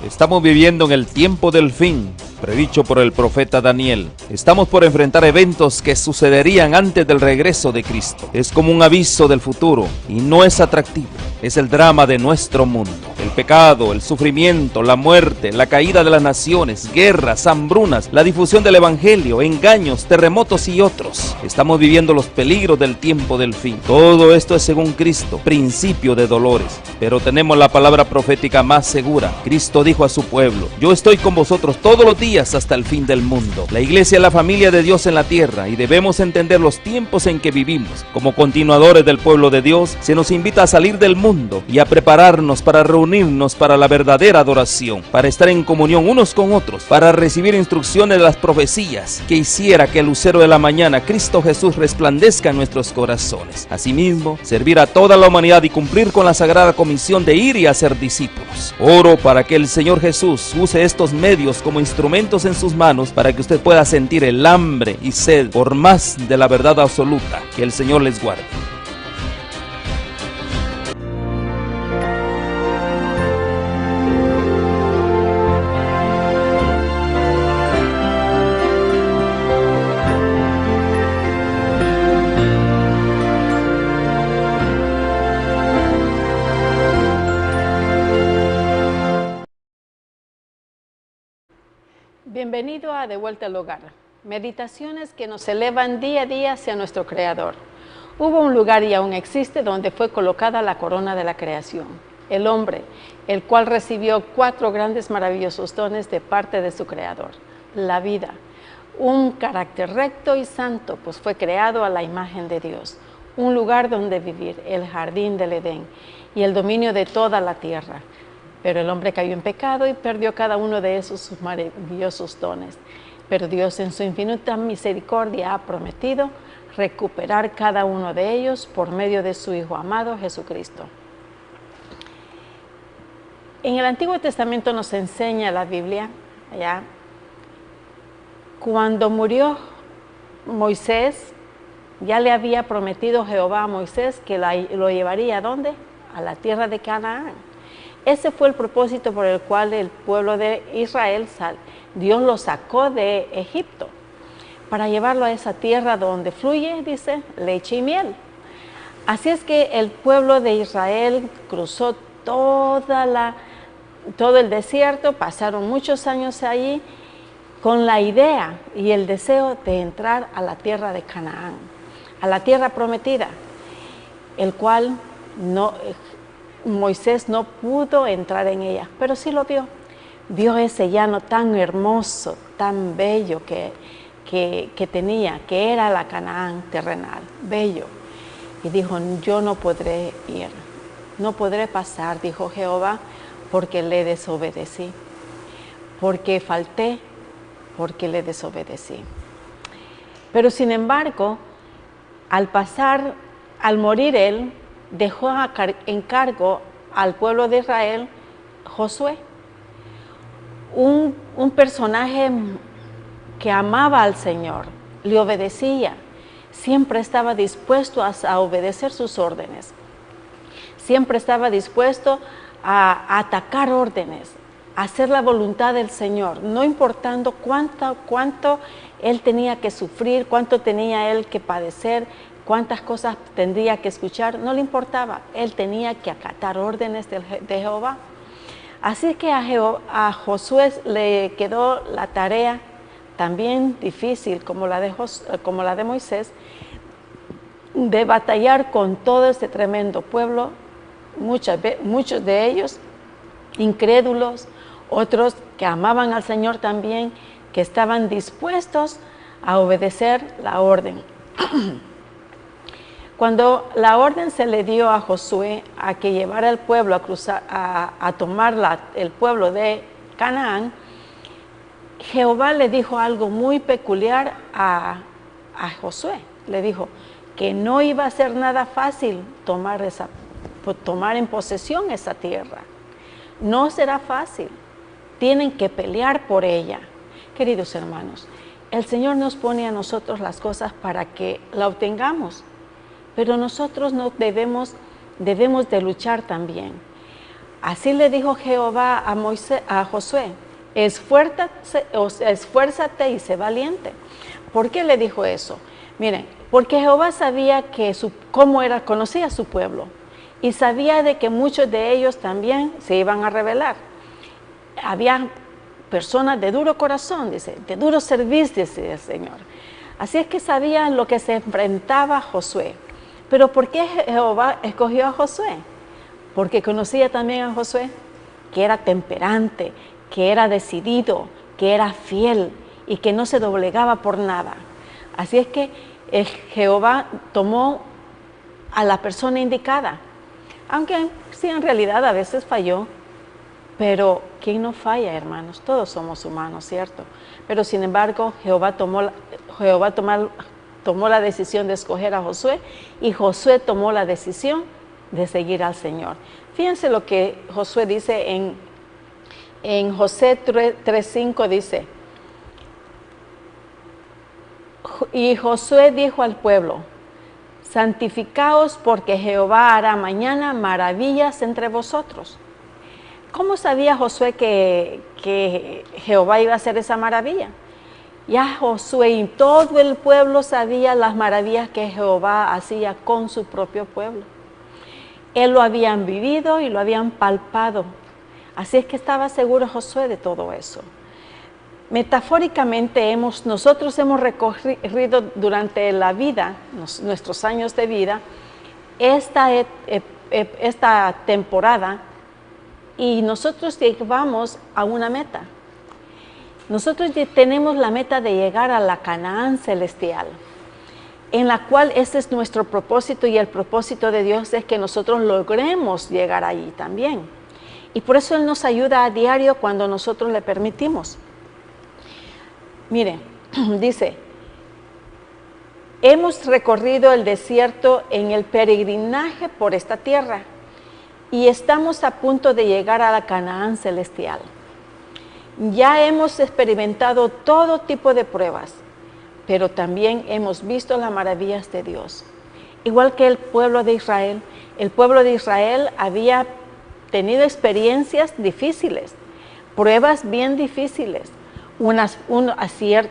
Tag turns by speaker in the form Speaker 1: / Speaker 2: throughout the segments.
Speaker 1: Estamos viviendo en el tiempo del fin, predicho por el profeta Daniel. Estamos por enfrentar eventos que sucederían antes del regreso de Cristo. Es como un aviso del futuro y no es atractivo. Es el drama de nuestro mundo. El pecado, el sufrimiento, la muerte, la caída de las naciones, guerras, hambrunas, la difusión del evangelio, engaños, terremotos y otros. Estamos viviendo los peligros del tiempo del fin. Todo esto es según Cristo, principio de dolores. Pero tenemos la palabra profética más segura. Cristo dijo a su pueblo: yo estoy con vosotros todos los días hasta el fin del mundo. La iglesia es la familia de Dios en la tierra y debemos entender los tiempos en que vivimos. Como continuadores del pueblo de Dios, se nos invita a salir del mundo y a prepararnos para reunirnos para la verdadera adoración, para estar en comunión unos con otros, para recibir instrucciones de las profecías que hiciera que el lucero de la mañana, Cristo Jesús, resplandezca en nuestros corazones. Asimismo, servir a toda la humanidad y cumplir con la sagrada comisión de ir y hacer discípulos. Oro para que el Señor Jesús use estos medios como instrumentos en sus manos para que usted pueda sentir el hambre y sed por más de la verdad absoluta. Que el Señor les guarde.
Speaker 2: Bienvenido a De Vuelta al Hogar, meditaciones que nos elevan día a día hacia nuestro Creador. Hubo un lugar y aún existe donde fue colocada la corona de la creación, el hombre, el cual recibió 4 grandes maravillosos dones de parte de su Creador. La vida, un carácter recto y santo, pues fue creado a la imagen de Dios, un lugar donde vivir, el jardín del Edén y el dominio de toda la tierra. Pero el hombre cayó en pecado y perdió cada uno de esos sus maravillosos dones. Pero Dios en su infinita misericordia ha prometido recuperar cada uno de ellos por medio de su Hijo amado Jesucristo. En el Antiguo Testamento nos enseña la Biblia, ¿ya? Cuando murió Moisés, ya le había prometido Jehová a Moisés que lo llevaría ¿a dónde? A la tierra de Canaán. Ese fue el propósito por el cual el pueblo de Israel, Dios lo sacó de Egipto, para llevarlo a esa tierra donde fluye, dice, leche y miel. Así es que el pueblo de Israel cruzó todo el desierto, pasaron muchos años allí, con la idea y el deseo de entrar a la tierra de Canaán, a la tierra prometida, el cual Moisés no pudo entrar en ella, pero sí lo vio. Vio ese llano tan hermoso, tan bello que tenía, que era la Canaán terrenal, bello. Y dijo: yo no podré ir, no podré pasar, dijo Jehová, porque le desobedecí, porque falté, porque le desobedecí. Pero sin embargo, al morir él, dejó en cargo al pueblo de Israel Josué, un personaje que amaba al Señor, le obedecía, siempre estaba dispuesto a obedecer sus órdenes, siempre estaba dispuesto a atacar órdenes, a hacer la voluntad del Señor, no importando cuánto él tenía que sufrir, cuánto tenía él que padecer, cuántas cosas tendría que escuchar, no le importaba. Él tenía que acatar órdenes de Jehová. Así que a Josué le quedó la tarea también difícil, como la de Moisés, de batallar con todo este tremendo pueblo, muchos de ellos incrédulos, otros que amaban al Señor también, que estaban dispuestos a obedecer la orden. Cuando la orden se le dio a Josué a que llevara al pueblo a cruzar, a tomar el pueblo de Canaán, Jehová le dijo algo muy peculiar a Josué. Le dijo que no iba a ser nada fácil tomar en posesión esa tierra. No será fácil. Tienen que pelear por ella. Queridos hermanos, el Señor nos pone a nosotros las cosas para que la obtengamos. Pero nosotros no debemos de luchar también. Así le dijo Jehová a Josué, esfuérzate y sé valiente. ¿Por qué le dijo eso? Miren, porque Jehová sabía que conocía a su pueblo y sabía de que muchos de ellos también se iban a rebelar. Había personas de duro corazón, dice, de duro servicio, dice el Señor. Así es que sabían lo que se enfrentaba Josué. Pero ¿por qué Jehová escogió a Josué? Porque conocía también a Josué, que era temperante, que era decidido, que era fiel y que no se doblegaba por nada. Así es que Jehová tomó a la persona indicada, aunque sí en realidad a veces falló, pero ¿quién no falla, hermanos? Todos somos humanos, ¿cierto? Pero sin embargo, Jehová tomó la decisión de escoger a Josué y Josué tomó la decisión de seguir al Señor. Fíjense lo que Josué dice en Josué 3:5 dice, y Josué dijo al pueblo, santificaos porque Jehová hará mañana maravillas entre vosotros. ¿Cómo sabía Josué que Jehová iba a hacer esa maravilla? Ya Josué y todo el pueblo sabía las maravillas que Jehová hacía con su propio pueblo. Él lo habían vivido y lo habían palpado. Así es que estaba seguro Josué de todo eso. Metafóricamente nosotros hemos recorrido durante la vida, nuestros años de vida, esta temporada, y nosotros llegamos a una meta. Nosotros tenemos la meta de llegar a la Canaán celestial, en la cual ese es nuestro propósito, y el propósito de Dios es que nosotros logremos llegar allí también. Y por eso Él nos ayuda a diario cuando nosotros le permitimos. Miren, dice, hemos recorrido el desierto en el peregrinaje por esta tierra y estamos a punto de llegar a la Canaán celestial. Ya hemos experimentado todo tipo de pruebas, pero también hemos visto las maravillas de Dios. Igual que el pueblo de Israel había tenido experiencias difíciles, pruebas bien difíciles.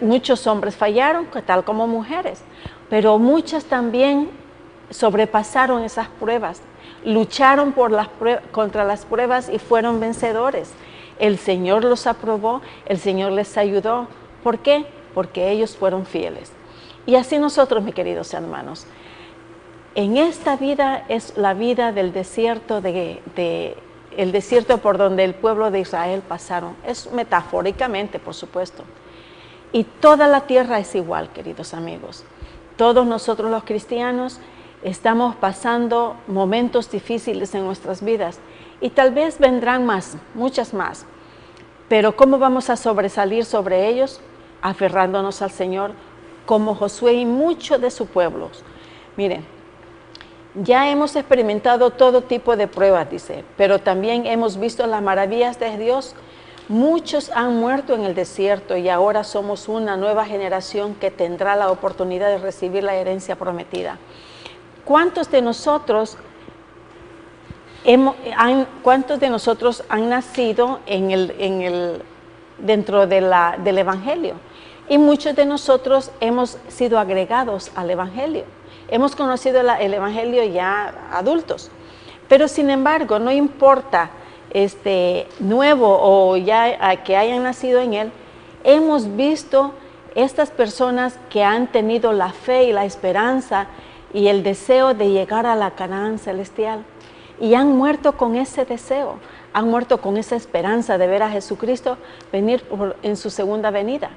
Speaker 2: Muchos hombres fallaron, tal como mujeres, pero muchas también sobrepasaron esas pruebas, lucharon contra las pruebas y fueron vencedores. El Señor los aprobó, el Señor les ayudó. ¿Por qué? Porque ellos fueron fieles. Y así nosotros, mis queridos hermanos, en esta vida es la vida del desierto, el desierto por donde el pueblo de Israel pasaron. Es metafóricamente, por supuesto. Y toda la tierra es igual, queridos amigos. Todos nosotros los cristianos estamos pasando momentos difíciles en nuestras vidas. Y tal vez vendrán más, muchas más. Pero ¿cómo vamos a sobresalir sobre ellos? Aferrándonos al Señor, como Josué y muchos de su pueblo. Miren, ya hemos experimentado todo tipo de pruebas, dice, pero también hemos visto las maravillas de Dios. Muchos han muerto en el desierto y ahora somos una nueva generación que tendrá la oportunidad de recibir la herencia prometida. ¿Cuántos de nosotros han nacido dentro del Evangelio? Y muchos de nosotros hemos sido agregados al Evangelio. Hemos conocido el Evangelio ya adultos. Pero sin embargo, no importa nuevo o ya que hayan nacido en él, hemos visto estas personas que han tenido la fe y la esperanza y el deseo de llegar a la Canaán celestial. Y han muerto con ese deseo, han muerto con esa esperanza de ver a Jesucristo venir en su segunda venida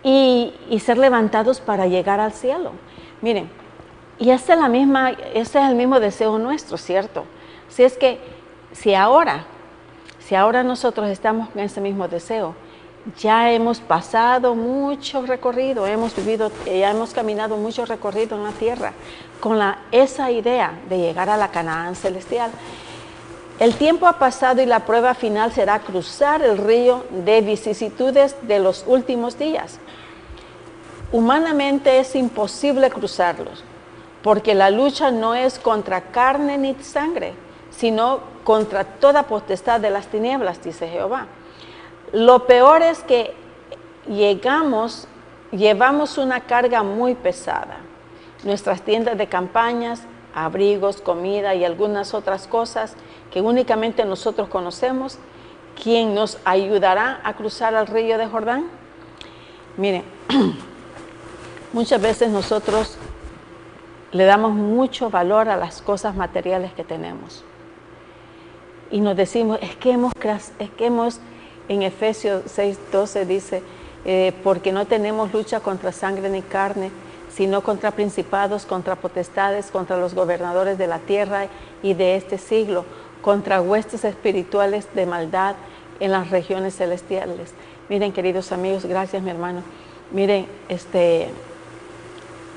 Speaker 2: y ser levantados para llegar al cielo. Miren, y ese es el mismo deseo nuestro, ¿cierto? Si ahora nosotros estamos con ese mismo deseo, ya hemos pasado mucho recorrido, ya hemos caminado mucho recorrido en la tierra con esa idea de llegar a la Canaán celestial. El tiempo ha pasado y la prueba final será cruzar el río de vicisitudes de los últimos días. Humanamente es imposible cruzarlos, porque la lucha no es contra carne ni sangre, sino contra toda potestad de las tinieblas, dice Jehová. Lo peor es que llevamos una carga muy pesada. Nuestras tiendas de campañas, abrigos, comida y algunas otras cosas que únicamente nosotros conocemos. ¿Quién nos ayudará a cruzar el río de Jordán? Miren, muchas veces nosotros le damos mucho valor a las cosas materiales que tenemos. Y nos decimos, es que hemos en Efesios 6:12 dice, porque no tenemos lucha contra sangre ni carne, sino contra principados, contra potestades, contra los gobernadores de la tierra y de este siglo, contra huestes espirituales de maldad en las regiones celestiales. Miren, queridos amigos, gracias mi hermano. Miren,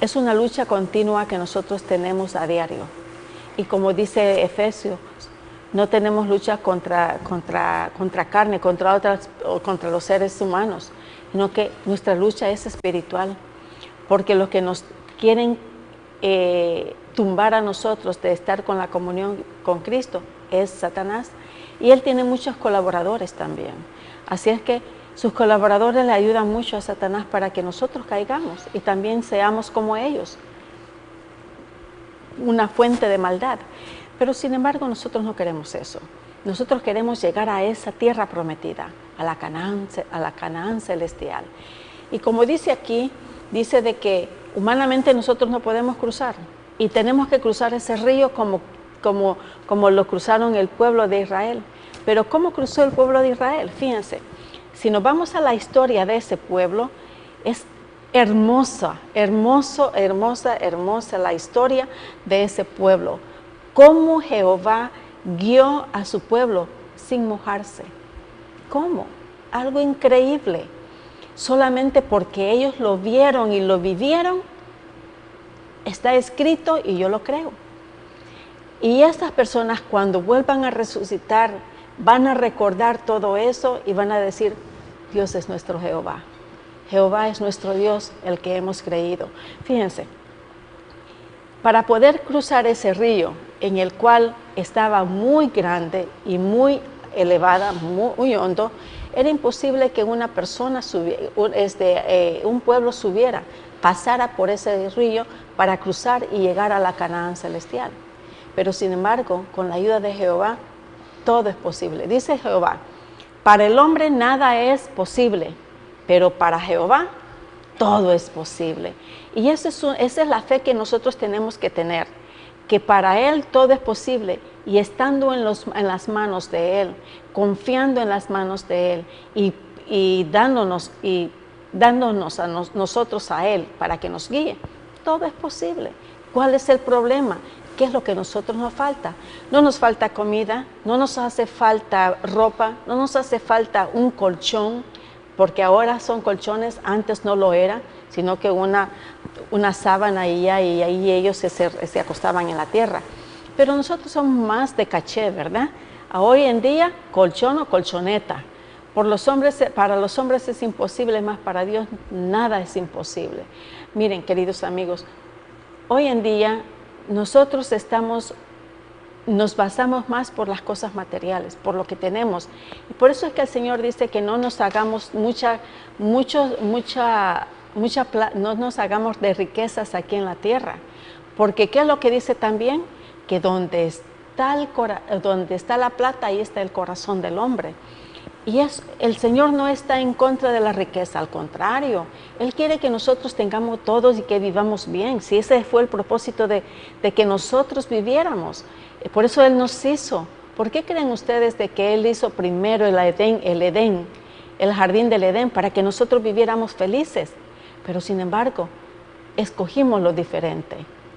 Speaker 2: es una lucha continua que nosotros tenemos a diario. Y como dice Efesios, no tenemos lucha contra carne, contra los seres humanos, sino que nuestra lucha es espiritual. Porque los que nos quieren tumbar a nosotros de estar con la comunión con Cristo es Satanás. Y él tiene muchos colaboradores también. Así es que sus colaboradores le ayudan mucho a Satanás para que nosotros caigamos y también seamos como ellos, una fuente de maldad. Pero sin embargo nosotros no queremos eso. Nosotros queremos llegar a esa tierra prometida, a la Canaán celestial. Y como dice aquí, dice de que humanamente nosotros no podemos cruzar y tenemos que cruzar ese río como lo cruzaron el pueblo de Israel. Pero ¿cómo cruzó el pueblo de Israel? Fíjense, si nos vamos a la historia de ese pueblo, es hermosa la historia de ese pueblo. Cómo Jehová guió a su pueblo sin mojarse. ¿Cómo? Algo increíble. Solamente porque ellos lo vieron y lo vivieron, está escrito y yo lo creo. Y estas personas cuando vuelvan a resucitar, van a recordar todo eso y van a decir, Dios es nuestro Jehová. Jehová es nuestro Dios, el que hemos creído. Fíjense, para poder cruzar ese río, en el cual estaba muy grande y muy elevada, muy hondo, era imposible que una persona un pueblo pasara por ese río para cruzar y llegar a la Canaán celestial. Pero sin embargo, con la ayuda de Jehová, todo es posible. Dice Jehová, para el hombre nada es posible, pero para Jehová todo es posible. Y esa es la fe que nosotros tenemos que tener, que para Él todo es posible y estando en las manos de Él, confiando en las manos de Él y dándonos a nosotros a Él para que nos guíe, todo es posible. ¿Cuál es el problema? ¿Qué es lo que a nosotros nos falta? No nos falta comida, no nos hace falta ropa, no nos hace falta un colchón, porque ahora son colchones, antes no lo era, sino que una sábana y ahí ellos se acostaban en la tierra. Pero nosotros somos más de caché, ¿verdad? Hoy en día, colchón o colchoneta. Para los hombres es imposible, más para Dios nada es imposible. Miren, queridos amigos, hoy en día nosotros nos basamos más por las cosas materiales, por lo que tenemos. Y por eso es que el Señor dice que no nos hagamos no nos hagamos de riquezas aquí en la tierra. Porque ¿qué es lo que dice también? Que donde está la plata, ahí está el corazón del hombre. Y el Señor no está en contra de la riqueza, al contrario, Él quiere que nosotros tengamos todos y que vivamos bien. Si ese fue el propósito de que nosotros viviéramos, por eso Él nos hizo. ¿Por qué creen ustedes de que Él hizo primero el jardín del Edén, para que nosotros viviéramos felices? Pero sin embargo, escogimos lo diferente.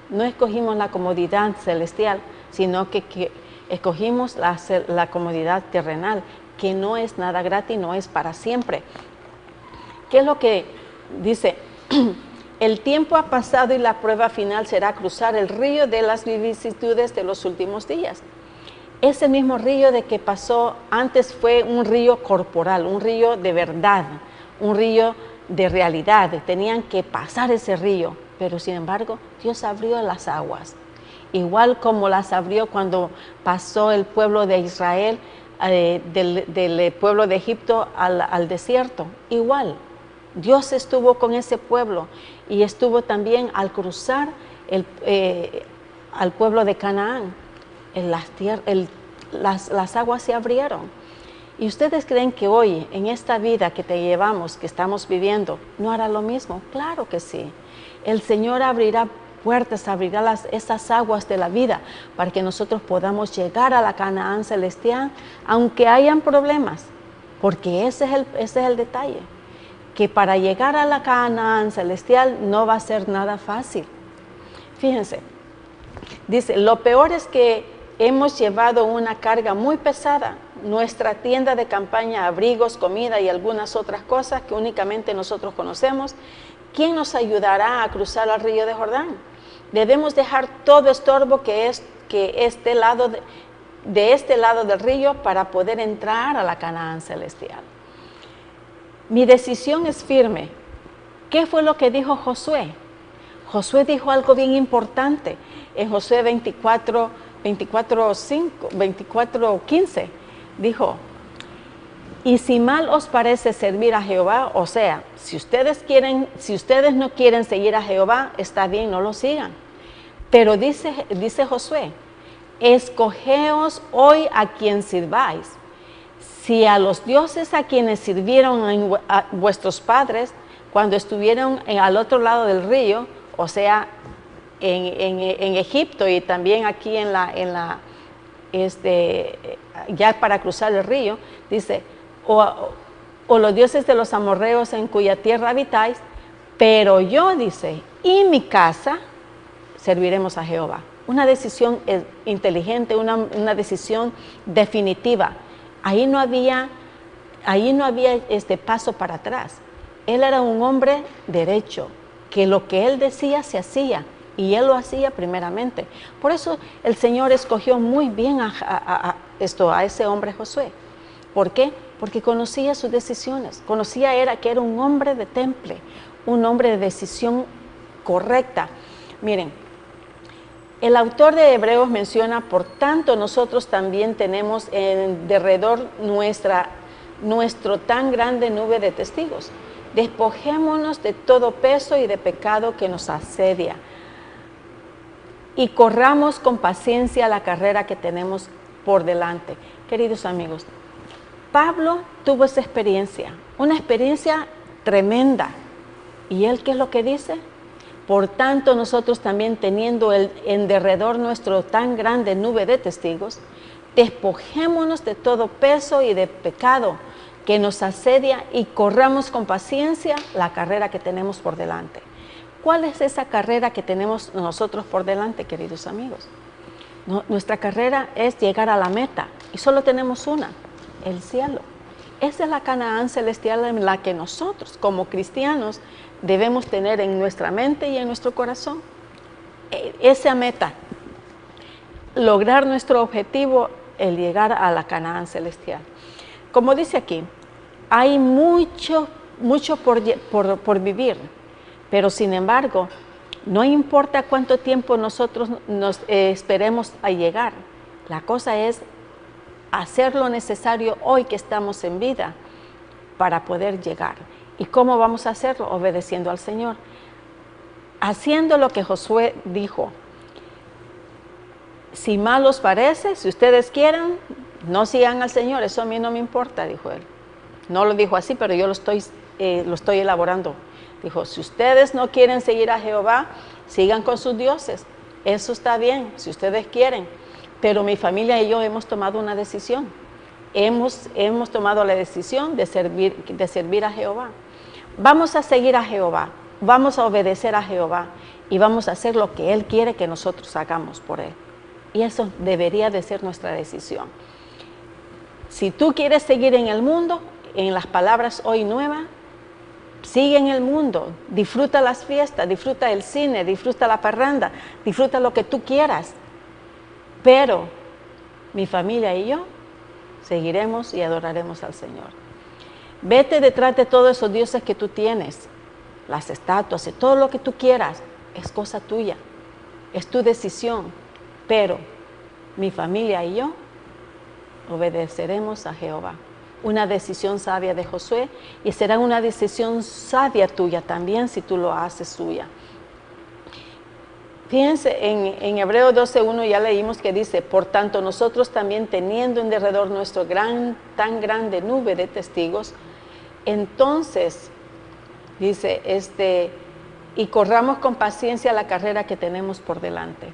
Speaker 2: No escogimos la comodidad celestial, sino que escogimos la comodidad terrenal, que no es nada gratis, no es para siempre. ¿Qué es lo que dice? El tiempo ha pasado y la prueba final será cruzar el río de las vicisitudes de los últimos días. Ese mismo río de que pasó antes fue un río corporal, un río de verdad, un río de realidad. Tenían que pasar ese río, pero sin embargo Dios abrió las aguas igual como las abrió cuando pasó el pueblo de Israel del pueblo de Egipto al desierto. Igual, Dios estuvo con ese pueblo y estuvo también al cruzar al pueblo de Canaán. Las aguas se abrieron. ¿Y ustedes creen que hoy, en esta vida que te llevamos, que estamos viviendo, no hará lo mismo? Claro que sí. El Señor abrirá puertas, abrirá esas aguas de la vida para que nosotros podamos llegar a la Canaán celestial, aunque hayan problemas, porque ese es el detalle, que para llegar a la Canaán celestial no va a ser nada fácil. Fíjense, dice, lo peor es que hemos llevado una carga muy pesada, nuestra tienda de campaña, abrigos, comida y algunas otras cosas que únicamente nosotros conocemos. ¿Quién nos ayudará a cruzar el río de Jordán? Debemos dejar todo estorbo de este lado del río para poder entrar a la Canaán celestial. Mi decisión es firme. ¿Qué fue lo que dijo Josué? Josué dijo algo bien importante en Josué 24:15. Dijo, y si mal os parece servir a Jehová, o sea, si ustedes no quieren seguir a Jehová, está bien, no lo sigan. Pero dice Josué, escogeos hoy a quien sirváis. Si a los dioses a quienes sirvieron a vuestros padres cuando estuvieron al otro lado del río, o sea, en Egipto y también aquí ya para cruzar el río, dice, o los dioses de los amorreos en cuya tierra habitáis, pero yo, dice, y mi casa serviremos a Jehová. Una decisión inteligente, una decisión definitiva. Ahí no había paso para atrás. Él era un hombre derecho, que lo que él decía se hacía, y él lo hacía primeramente. Por eso el Señor escogió muy bien a ese hombre Josué. ¿Por qué? Porque conocía sus decisiones, conocía que era un hombre de temple, un hombre de decisión correcta. Miren, el autor de Hebreos menciona, por tanto nosotros también tenemos en derredor nuestro tan grande nube de testigos. Despojémonos de todo peso y de pecado que nos asedia y corramos con paciencia la carrera que tenemos por delante. Queridos amigos, Pablo tuvo esa experiencia, una experiencia tremenda. ¿Y él qué es lo que dice? Por tanto, nosotros también teniendo en derredor nuestro tan grande nube de testigos, despojémonos de todo peso y de pecado que nos asedia y corramos con paciencia la carrera que tenemos por delante. ¿Cuál es esa carrera que tenemos nosotros por delante, queridos amigos? Nuestra carrera es llegar a la meta y solo tenemos una, el cielo. Esa es la Canaán celestial en la que nosotros, como cristianos, debemos tener en nuestra mente y en nuestro corazón. Esa meta, lograr nuestro objetivo, el llegar a la Canaán celestial. Como dice aquí, hay mucho por vivir, pero sin embargo, no importa cuánto tiempo nosotros nos esperemos a llegar. La cosa es hacer lo necesario hoy que estamos en vida para poder llegar. ¿Y cómo vamos a hacerlo? Obedeciendo al Señor. Haciendo lo que Josué dijo. Si mal os parece, si ustedes quieren, no sigan al Señor. Eso a mí no me importa, dijo él. No lo dijo así, pero yo lo estoy elaborando. Dijo, si ustedes no quieren seguir a Jehová, sigan con sus dioses. Eso está bien, si ustedes quieren. Pero mi familia y yo hemos tomado una decisión. Hemos tomado la decisión de servir a Jehová. Vamos a seguir a Jehová, vamos a obedecer a Jehová y vamos a hacer lo que Él quiere que nosotros hagamos por Él. Y eso debería de ser nuestra decisión. Si tú quieres seguir en el mundo, en las palabras hoy nuevas, sigue en el mundo, disfruta las fiestas, disfruta el cine, disfruta la parranda, disfruta lo que tú quieras. Pero mi familia y yo seguiremos y adoraremos al Señor. Vete detrás de todos esos dioses que tú tienes, las estatuas y todo lo que tú quieras, es cosa tuya, es tu decisión. pero mi familia y yo obedeceremos a Jehová. Una decisión sabia de Josué, y será una decisión sabia tuya también si tú lo haces suya. Fíjense, en Hebreos 12:1 ya leímos que dice: por tanto nosotros también, teniendo en derredor nuestro tan grande nube de testigos, entonces dice, y corramos con paciencia la carrera que tenemos por delante.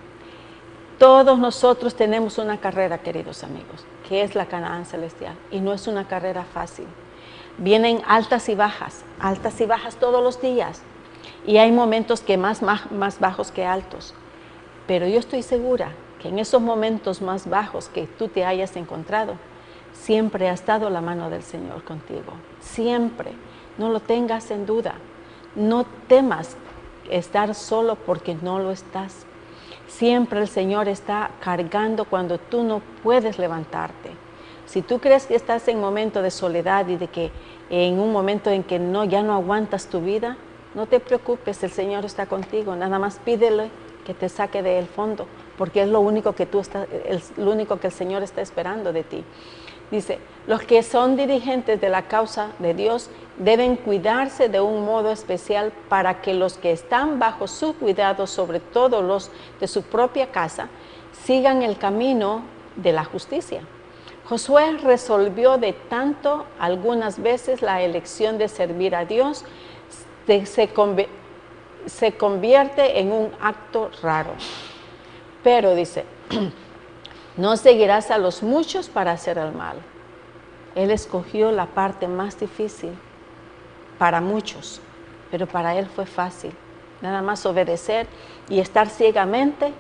Speaker 2: Todos nosotros tenemos una carrera, queridos amigos, que es la Canaán celestial, y no es una carrera fácil. Vienen altas y bajas todos los días, y hay momentos que más bajos que altos. Pero yo estoy segura que en esos momentos más bajos que tú te hayas encontrado, siempre ha estado la mano del Señor contigo. Siempre. No lo tengas en duda. No temas estar solo, porque no lo estás. Siempre el Señor está cargando cuando tú no puedes levantarte. Si tú crees que estás en un momento de soledad y de que en un momento en que ya no aguantas tu vida, no te preocupes, el Señor está contigo. Nada más pídele que te saque del fondo, porque es lo único que el Señor está esperando de ti. Dice: los que son dirigentes de la causa de Dios deben cuidarse de un modo especial, para que los que están bajo su cuidado, sobre todo los de su propia casa, sigan el camino de la justicia. Josué resolvió de tanto algunas veces la elección de servir a Dios se convierte en un acto raro. Pero dice: no seguirás a los muchos para hacer el mal. Él escogió la parte más difícil para muchos, pero para él fue fácil. Nada más obedecer y estar ciegamente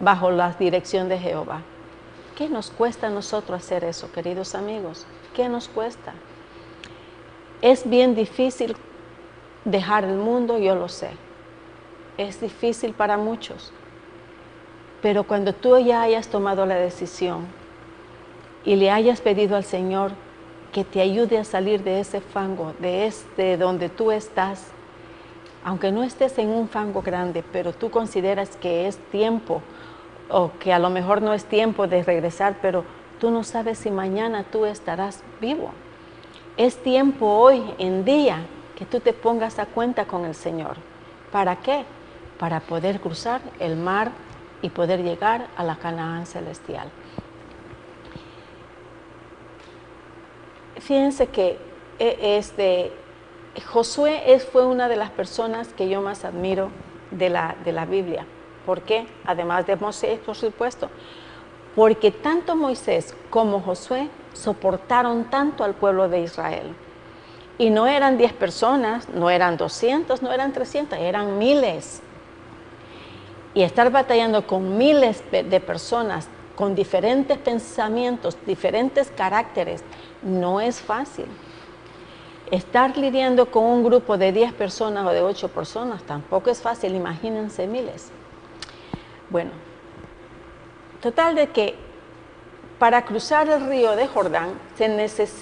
Speaker 2: bajo la dirección de Jehová. ¿Qué nos cuesta a nosotros hacer eso, queridos amigos? ¿Qué nos cuesta? Es bien difícil dejar el mundo, yo lo sé. Es difícil para muchos. Pero cuando tú ya hayas tomado la decisión y le hayas pedido al Señor que te ayude a salir de ese fango, de donde tú estás, aunque no estés en un fango grande, pero tú consideras que es tiempo, o que a lo mejor no es tiempo de regresar, pero tú no sabes si mañana tú estarás vivo. Es tiempo hoy en día que tú te pongas a cuenta con el Señor. ¿Para qué? Para poder cruzar el mar y poder llegar a la Canaán celestial. Fíjense que Josué fue una de las personas que yo más admiro de la Biblia. ¿Por qué? Además de Moisés, por supuesto. Porque tanto Moisés como Josué soportaron tanto al pueblo de Israel. Y no eran 10 personas, no eran 200, no eran 300, eran miles. Y estar batallando con miles de personas con diferentes pensamientos, diferentes caracteres, no es fácil. Estar lidiando con un grupo de 10 personas o de 8 personas tampoco es fácil, imagínense miles. Bueno, total de que para cruzar el río de Jordán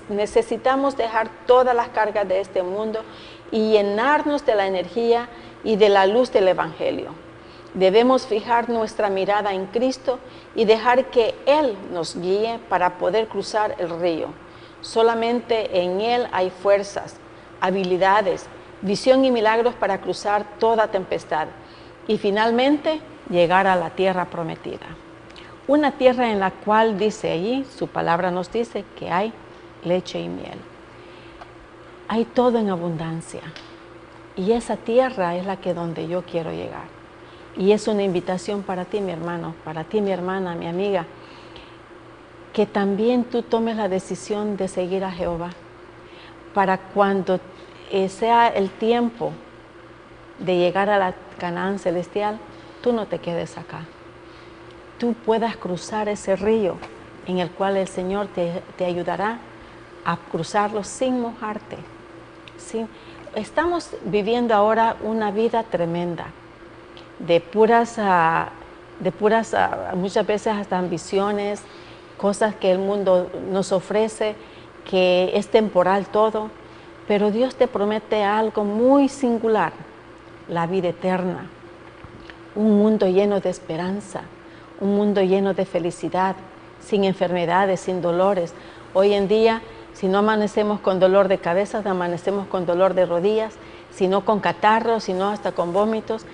Speaker 2: necesitamos dejar todas las cargas de este mundo y llenarnos de la energía y de la luz del Evangelio. Debemos fijar nuestra mirada en Cristo y dejar que Él nos guíe para poder cruzar el río. Solamente en Él hay fuerzas, habilidades, visión y milagros para cruzar toda tempestad y finalmente llegar a la tierra prometida. Una tierra en la cual dice allí, su palabra nos dice que hay leche y miel. Hay todo en abundancia. Y esa tierra es la que donde yo quiero llegar. Y es una invitación para ti, mi hermano, para ti, mi hermana, mi amiga, que también tú tomes la decisión de seguir a Jehová. Para cuando sea el tiempo de llegar a la Canaán celestial, tú no te quedes acá. Tú puedas cruzar ese río en el cual el Señor te ayudará a cruzarlo sin mojarte. ¿Sí? Estamos viviendo ahora una vida tremenda, de puras muchas veces hasta ambiciones, cosas que el mundo nos ofrece, que es temporal todo, pero Dios te promete algo muy singular, la vida eterna, un mundo lleno de esperanza, un mundo lleno de felicidad, sin enfermedades, sin dolores. Hoy en día, si no amanecemos con dolor de cabeza, amanecemos con dolor de rodillas, si no con catarros, si no hasta con vómitos,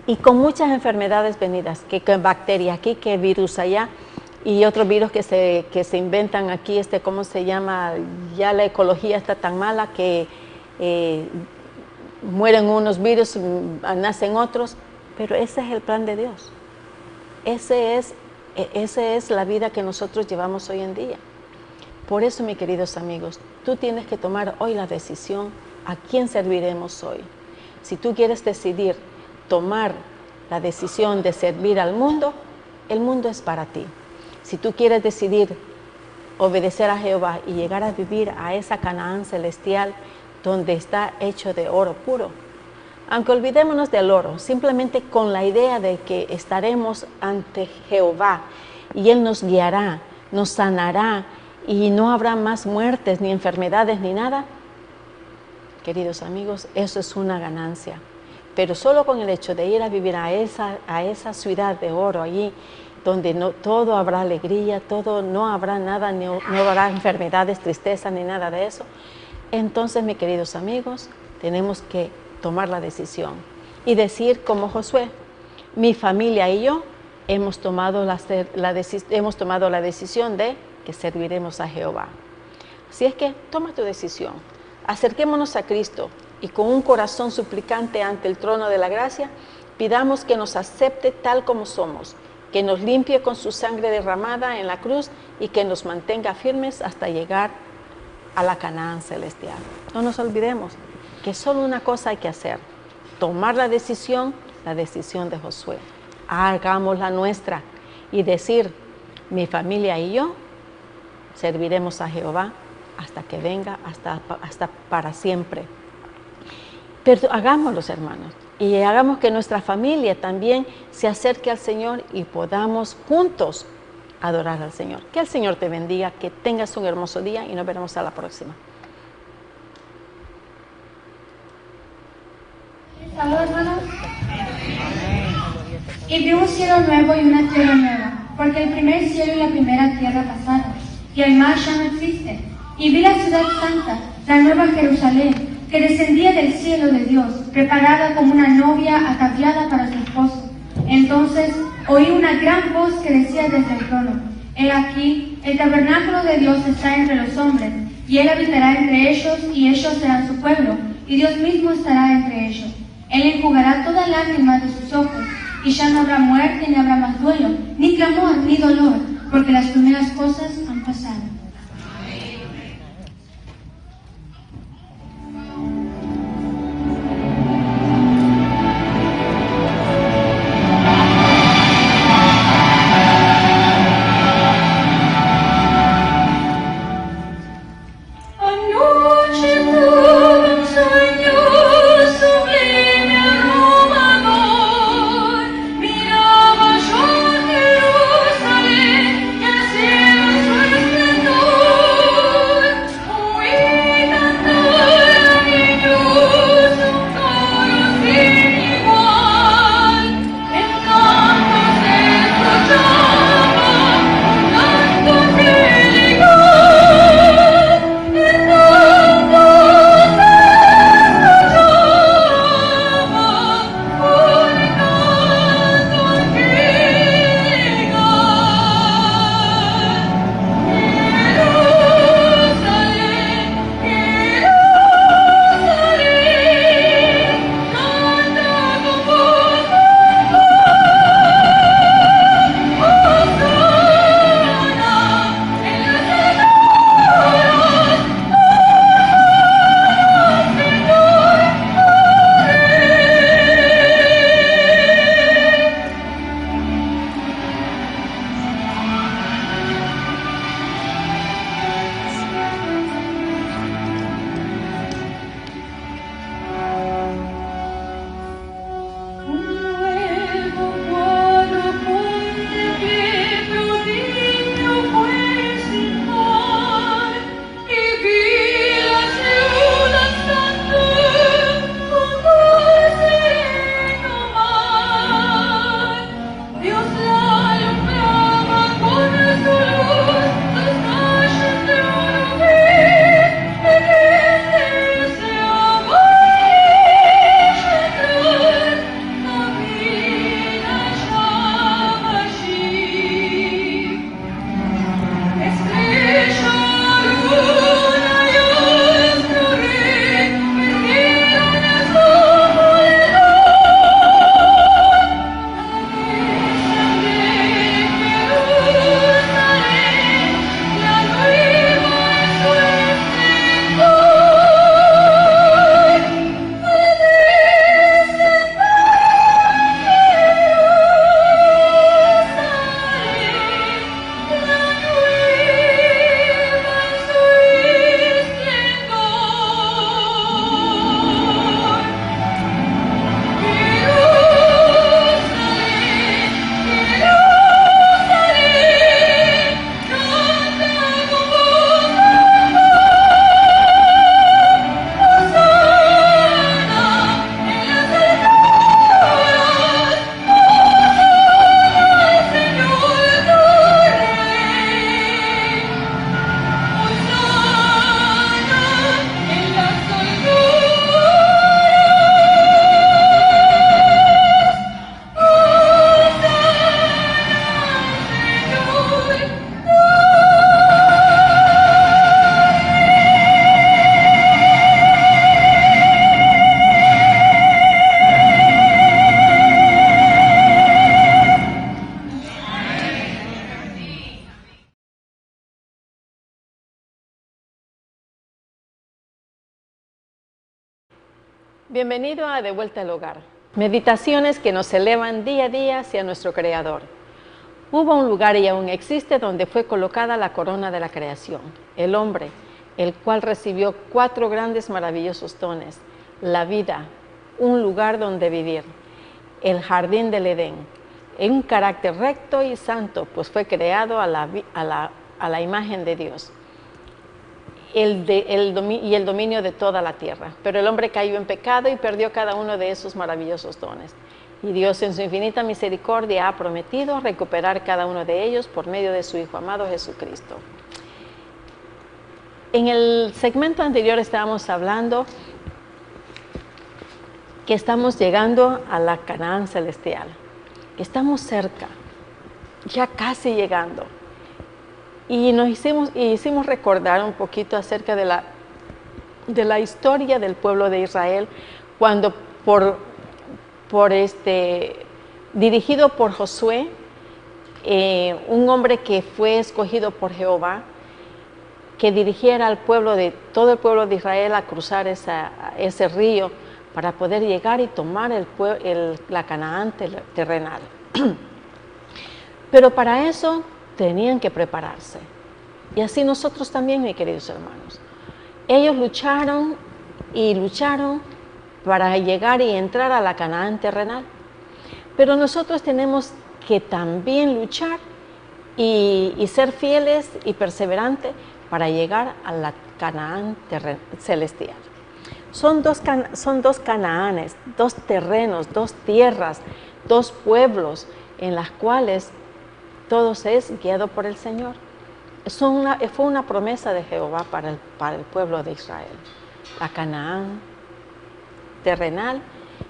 Speaker 2: y con muchas enfermedades venidas, que bacterias aquí, que virus allá, y otros virus que se inventan aquí, ¿cómo se llama? Ya la ecología está tan mala que mueren unos virus, nacen otros, pero ese es el plan de Dios. Esa es la vida que nosotros llevamos hoy en día. Por eso, mis queridos amigos, tú tienes que tomar hoy la decisión a quién serviremos hoy. Si tú quieres decidir tomar la decisión de servir al mundo, el mundo es para ti. Si tú quieres decidir obedecer a Jehová y llegar a vivir a esa Canaán celestial donde está hecho de oro puro, aunque olvidémonos del oro, simplemente con la idea de que estaremos ante Jehová y Él nos guiará, nos sanará y no habrá más muertes, ni enfermedades, ni nada, queridos amigos, eso es una ganancia. Pero solo con el hecho de ir a vivir a esa ciudad de oro allí, donde todo habrá alegría, todo no habrá nada, no habrá enfermedades, tristeza, ni nada de eso, entonces, mis queridos amigos, tenemos que tomar la decisión y decir como Josué, mi familia y yo hemos tomado la decisión de que serviremos a Jehová. Así es que toma tu decisión, acerquémonos a Cristo y con un corazón suplicante ante el trono de la gracia, pidamos que nos acepte tal como somos, que nos limpie con su sangre derramada en la cruz y que nos mantenga firmes hasta llegar a la Canaán celestial. No nos olvidemos que solo una cosa hay que hacer, tomar la decisión de Josué. Hagámosla nuestra y decir, mi familia y yo serviremos a Jehová hasta que venga, hasta para siempre. Pero hagámoslo, hermanos, y hagamos que nuestra familia también se acerque al Señor y podamos juntos adorar al Señor. Que el Señor te bendiga, que tengas un hermoso día y nos veremos a la próxima.
Speaker 3: ¿Salud, hermanos? Y vi un cielo nuevo y una tierra nueva, porque el primer cielo y la primera tierra pasaron, y el mar ya no existe. Y vi la ciudad santa, la nueva Jerusalén, que descendía del cielo de Dios, preparada como una novia ataviada para su esposo. Entonces oí una gran voz que decía desde el trono, he aquí, el tabernáculo de Dios está entre los hombres, y Él habitará entre ellos, y ellos serán su pueblo, y Dios mismo estará entre ellos. Él enjugará toda lágrima de sus ojos, y ya no habrá muerte, ni habrá más duelo, ni clamor, ni dolor, porque las primeras cosas han pasado.
Speaker 4: Miraba yo a Jerusalén, y al cielo su esplendor.
Speaker 2: Bienvenido a De Vuelta al Hogar. Meditaciones que nos elevan día a día hacia nuestro Creador. Hubo un lugar y aún existe donde fue colocada la corona de la creación, el hombre, el cual recibió 4 grandes maravillosos dones: la vida, un lugar donde vivir, el jardín del Edén, en un carácter recto y santo, pues fue creado a la imagen de Dios, y el dominio de toda la tierra. Pero el hombre cayó en pecado y perdió cada uno de esos maravillosos dones. Y Dios en su infinita misericordia ha prometido recuperar cada uno de ellos por medio de su Hijo amado Jesucristo. En el segmento anterior estábamos hablando que estamos llegando a la Canaán celestial, que estamos cerca, ya casi llegando. Y nos hicimos recordar un poquito acerca de la historia del pueblo de Israel, cuando dirigido por Josué, un hombre que fue escogido por Jehová, que dirigiera al pueblo todo el pueblo de Israel a cruzar ese río para poder llegar y tomar la Canaán terrenal. Pero para eso tenían que prepararse. Y así nosotros también, mis queridos hermanos. Ellos lucharon y lucharon para llegar y entrar a la Canaán terrenal. Pero nosotros tenemos que también luchar y ser fieles y perseverantes para llegar a la Canaán celestial. Son dos Canaanes, 2 terrenos, 2 tierras, 2 pueblos en las cuales todos es guiado por el Señor. Fue una promesa de Jehová para el pueblo de Israel. La Canaán terrenal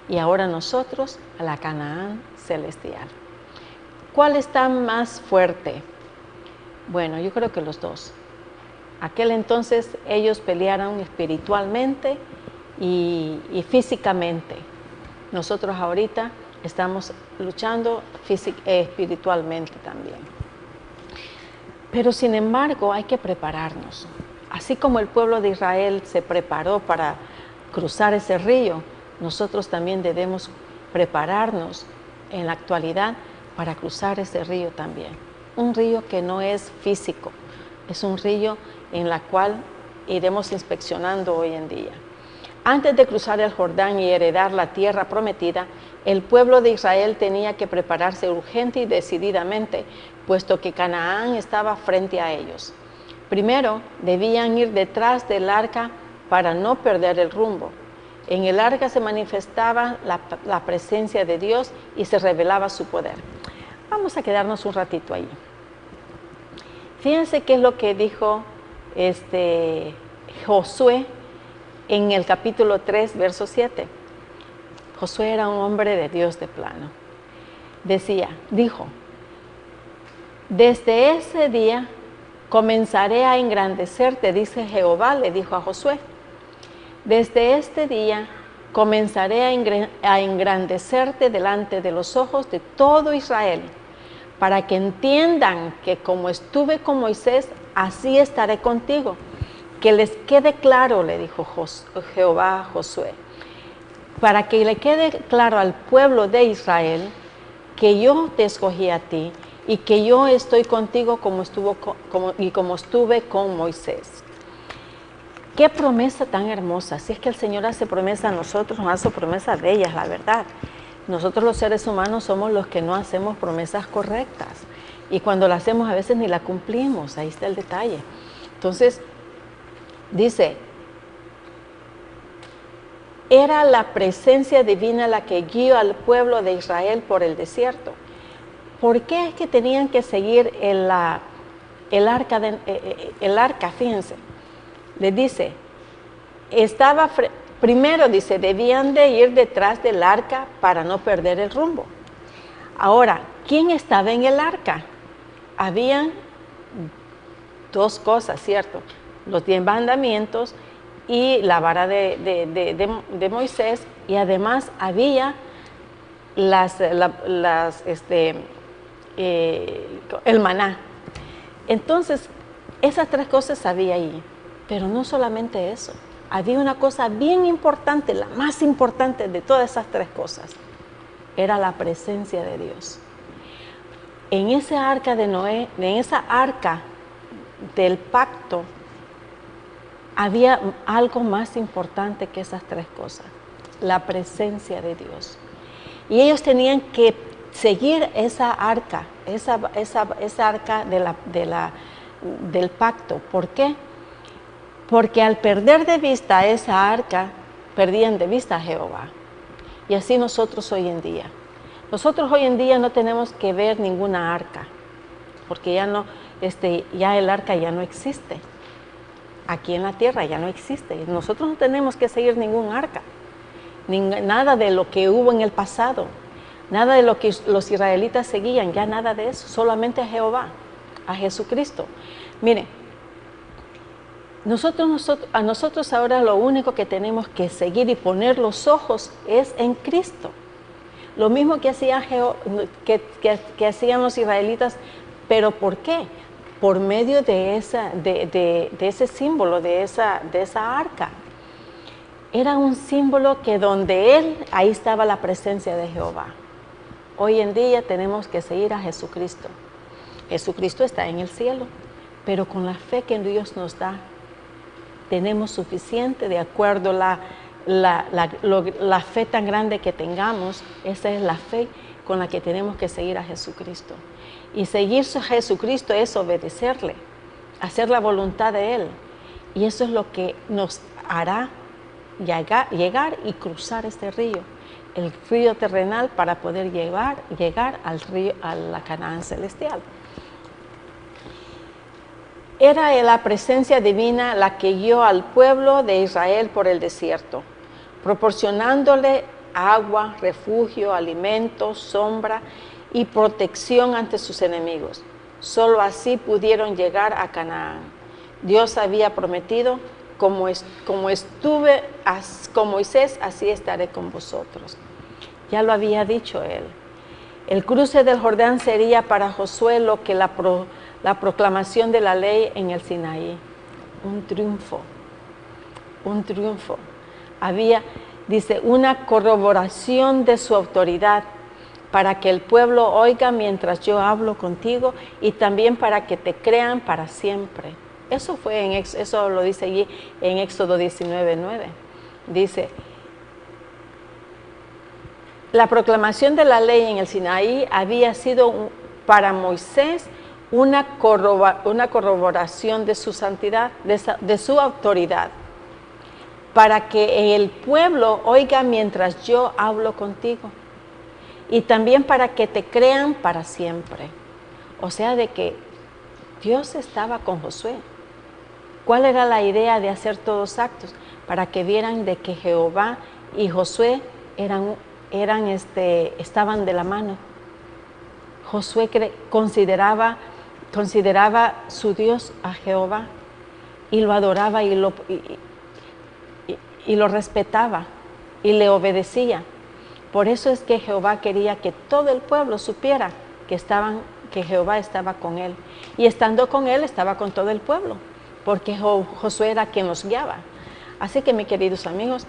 Speaker 2: y ahora nosotros a la Canaán celestial. ¿Cuál está más fuerte? Bueno, yo creo que los dos. Aquel entonces ellos pelearon espiritualmente y físicamente. Nosotros ahorita estamos luchando espiritualmente también. Pero sin embargo hay que prepararnos. Así como el pueblo de Israel se preparó para cruzar ese río, nosotros también debemos prepararnos en la actualidad para cruzar ese río también. Un río que no es físico, es un río en la cual iremos inspeccionando hoy en día. Antes de cruzar el Jordán y heredar la tierra prometida, el pueblo de Israel tenía que prepararse urgente y decididamente, puesto que Canaán estaba frente a ellos. Primero, debían ir detrás del arca para no perder el rumbo. En el arca se manifestaba la presencia de Dios y se revelaba su poder. Vamos a quedarnos un ratito ahí. Fíjense qué es lo que dijo Josué en el capítulo 3, verso 7. Josué era un hombre de Dios de plano. Dijo, desde ese día comenzaré a engrandecerte, dice Jehová, le dijo a Josué. Desde este día comenzaré a engrandecerte delante de los ojos de todo Israel, para que entiendan que como estuve con Moisés, así estaré contigo. Que les quede claro, le dijo Jehová a Josué, para que le quede claro al pueblo de Israel que yo te escogí a ti y que yo estoy contigo como estuve con Moisés. Qué promesa tan hermosa. Si es que el Señor hace promesa a nosotros, nos hace promesa de ellas, la verdad. Nosotros los seres humanos somos los que no hacemos promesas correctas. Y cuando la hacemos a veces ni la cumplimos. Ahí está el detalle. Entonces, dice, era la presencia divina la que guió al pueblo de Israel por el desierto. ¿Por qué es que tenían que seguir el arca? Fíjense. Les dice, primero dice, debían de ir detrás del arca para no perder el rumbo. Ahora, ¿quién estaba en el arca? Habían 2 cosas, ¿cierto? Los 10 mandamientos y la vara de Moisés, y además había el maná. Entonces, esas 3 cosas había ahí. Pero no solamente eso, había una cosa bien importante, la más importante de todas esas tres cosas, era la presencia de Dios. En esa arca de Noé, en esa arca del pacto, había algo más importante que esas tres cosas, la presencia de Dios. Y ellos tenían que seguir esa arca, esa arca del pacto. ¿Por qué? Porque al perder de vista esa arca, perdían de vista a Jehová. Y así nosotros hoy en día. Nosotros hoy en día no tenemos que ver ninguna arca, porque ya el arca ya no existe. Aquí en la tierra ya no existe. Nosotros no tenemos que seguir ningún arca, nada de lo que hubo en el pasado, nada de lo que los israelitas seguían, ya nada de eso, solamente a Jehová, a Jesucristo. Miren, a nosotros ahora lo único que tenemos que seguir y poner los ojos es en Cristo. Lo mismo que hacían los israelitas, pero ¿por qué? Por medio de ese símbolo, de esa arca. Era un símbolo que ahí estaba la presencia de Jehová. Hoy en día tenemos que seguir a Jesucristo. Jesucristo está en el cielo, pero con la fe que Dios nos da, tenemos suficiente de acuerdo a la fe tan grande que tengamos. Esa es la fe con la que tenemos que seguir a Jesucristo. Y seguir a Jesucristo es obedecerle, hacer la voluntad de Él. Y eso es lo que nos hará llegar y cruzar este río, el río terrenal, para poder llegar al río, a la Canaán celestial. Era la presencia divina la que guió al pueblo de Israel por el desierto, proporcionándole agua, refugio, alimento, sombra y protección ante sus enemigos. Solo así pudieron llegar a Canaán. Dios había prometido: como estuve con Moisés, así estaré con vosotros. Ya lo había dicho él. El cruce del Jordán sería para Josué lo que la proclamación de la ley en el Sinaí. Un triunfo. Había, dice, una corroboración de su autoridad, para que el pueblo oiga mientras yo hablo contigo, y también para que te crean para siempre. Eso lo dice allí en Éxodo 19:9. Dice: la proclamación de la ley en el Sinaí había sido para Moisés una corroboración de su santidad, de su autoridad, para que el pueblo oiga mientras yo hablo contigo, y también para que te crean para siempre. O sea, de que Dios estaba con Josué. ¿Cuál era la idea de hacer todos actos? Para que vieran de que Jehová y Josué estaban de la mano. Josué consideraba su Dios a Jehová, y lo adoraba y lo respetaba y le obedecía. Por eso es que Jehová quería que todo el pueblo supiera que Jehová estaba con él. Y estando con él, estaba con todo el pueblo, porque Josué era quien los guiaba. Así que, mis queridos amigos,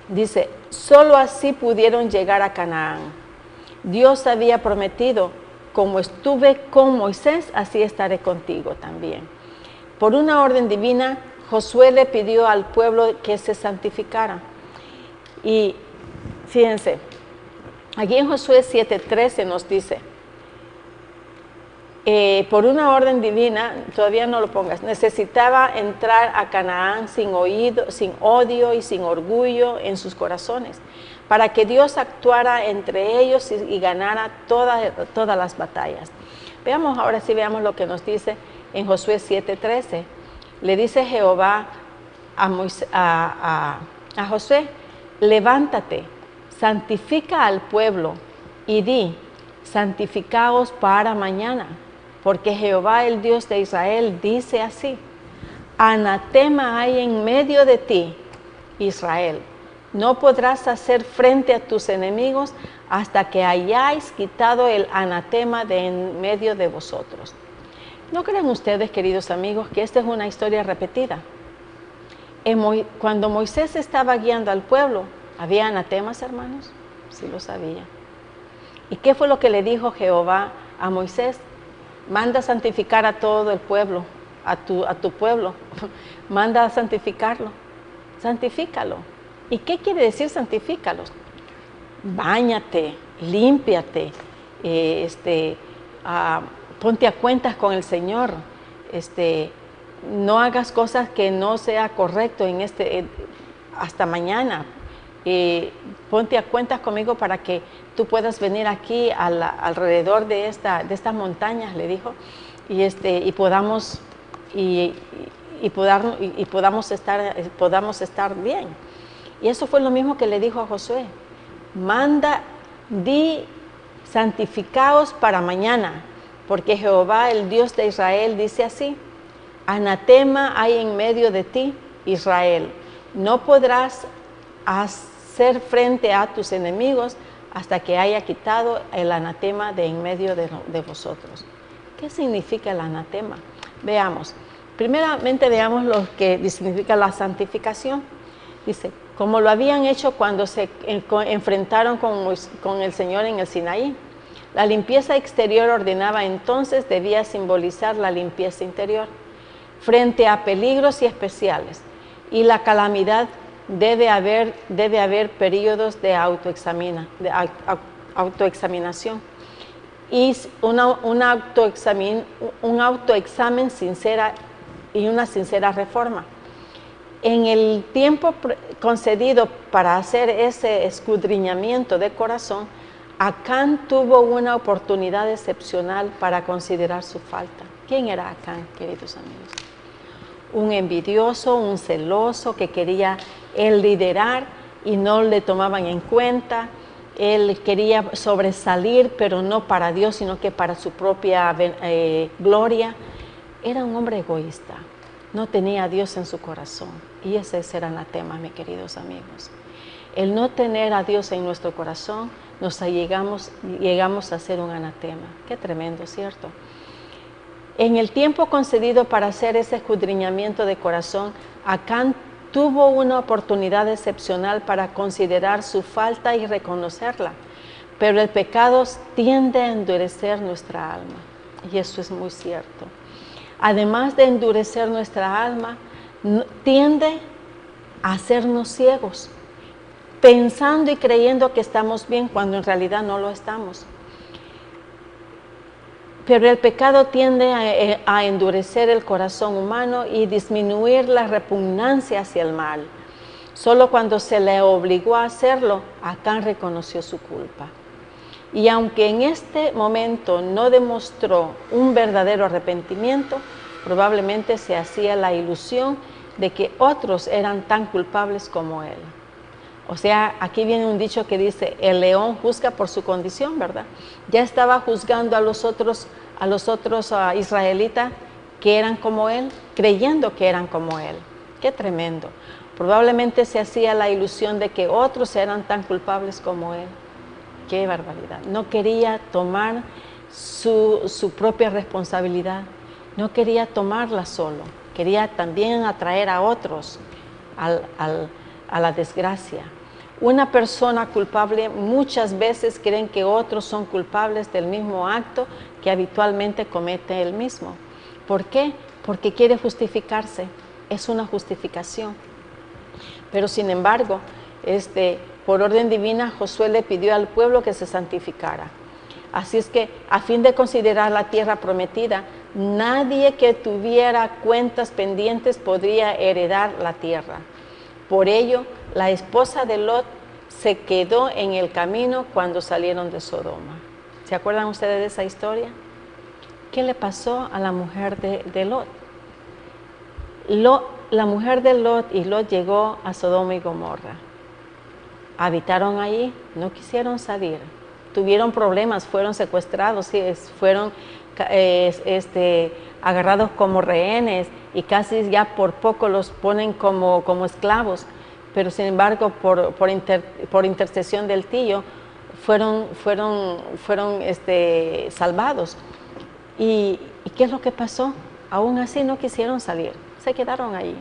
Speaker 2: dice: solo así pudieron llegar a Canaán. Dios había prometido: como estuve con Moisés, así estaré contigo también. Por una orden divina, Josué le pidió al pueblo que se santificara. Y fíjense, aquí en Josué 7:13 nos dice: por una orden divina, todavía no lo pongas, necesitaba entrar a Canaán sin odio y sin orgullo en sus corazones, para que Dios actuara entre ellos y ganara todas las batallas. Veamos ahora sí, veamos lo que nos dice en Josué 7:13. Le dice Jehová a Josué: levántate, santifica al pueblo y di: santificaos para mañana, porque Jehová, el Dios de Israel, dice así: anatema hay en medio de ti, Israel. No podrás hacer frente a tus enemigos hasta que hayáis quitado el anatema de en medio de vosotros. ¿No creen ustedes, queridos amigos, que esta es una historia repetida? Cuando Moisés estaba guiando al pueblo, ¿había anatemas, hermanos? Sí lo sabía. ¿Y qué fue lo que le dijo Jehová a Moisés? Manda a santificar a todo el pueblo, a tu pueblo. Manda a santificarlo. Santifícalo. ¿Y qué quiere decir santifícalos? Báñate, límpiate, ponte a cuentas con el Señor. No hagas cosas que no sea correcto hasta mañana. Ponte a cuentas conmigo para que tú puedas venir aquí alrededor de estas montañas, le dijo, y podamos estar bien. Y eso fue lo mismo que le dijo a Josué. Santificaos para mañana, porque Jehová, el Dios de Israel, dice así: anatema hay en medio de ti, Israel. No podrás hacer frente a tus enemigos hasta que haya quitado el anatema de en medio de vosotros. ¿Qué significa el anatema? Veamos. Primeramente veamos lo que significa la santificación. Dice, como lo habían hecho cuando se enfrentaron con el Señor en el Sinaí. La limpieza exterior ordenada entonces debía simbolizar la limpieza interior. Frente a peligros y especiales y la calamidad debe haber periodos de autoexaminación y un autoexamen sincera y una sincera reforma. En el tiempo concedido para hacer ese escudriñamiento de corazón, Acán tuvo una oportunidad excepcional para considerar su falta. ¿Quién era Acán, queridos amigos? Un envidioso, un celoso que quería él liderar y no le tomaban en cuenta. Él quería sobresalir, pero no para Dios, sino que para su propia gloria. Era un hombre egoísta, no tenía a Dios en su corazón. Y ese es el anatema, mis queridos amigos. El no tener a Dios en nuestro corazón, llegamos a ser un anatema. Qué tremendo, ¿cierto? En el tiempo concedido para hacer ese escudriñamiento de corazón, Acán tuvo una oportunidad excepcional para considerar su falta y reconocerla. Pero el pecado tiende a endurecer nuestra alma. Y eso es muy cierto. Además de endurecer nuestra alma, tiende a hacernos ciegos, pensando y creyendo que estamos bien cuando en realidad no lo estamos. Pero el pecado tiende a endurecer el corazón humano y disminuir la repugnancia hacia el mal. Solo cuando se le obligó a hacerlo, Acán reconoció su culpa. Y aunque en este momento no demostró un verdadero arrepentimiento, probablemente se hacía la ilusión de que otros eran tan culpables como él. O sea, aquí viene un dicho que dice, el león juzga por su condición, ¿verdad? Ya estaba juzgando a los otros israelitas que eran como él, creyendo que eran como él. Qué tremendo. Probablemente se hacía la ilusión de que otros eran tan culpables como él. Qué barbaridad. No quería tomar su propia responsabilidad. No quería tomarla solo. Quería también atraer a otros a la desgracia. Una persona culpable muchas veces creen que otros son culpables del mismo acto que habitualmente comete él mismo. ¿Por qué? Porque quiere justificarse. Es una justificación. Pero sin embargo, por orden divina, Josué le pidió al pueblo que se santificara. Así es que, a fin de considerar la tierra prometida, nadie que tuviera cuentas pendientes podría heredar la tierra. Por ello, la esposa de Lot se quedó en el camino cuando salieron de Sodoma. ¿Se acuerdan ustedes de esa historia? ¿Qué le pasó a la mujer de Lot? La mujer de Lot y Lot llegó a Sodoma y Gomorra. Habitaron allí, no quisieron salir. Tuvieron problemas, fueron secuestrados, fueron agarrados como rehenes y casi ya por poco los ponen como esclavos. Pero sin embargo, por intercesión del tío, fueron salvados. ¿Y qué es lo que pasó? Aún así no quisieron salir, se quedaron allí.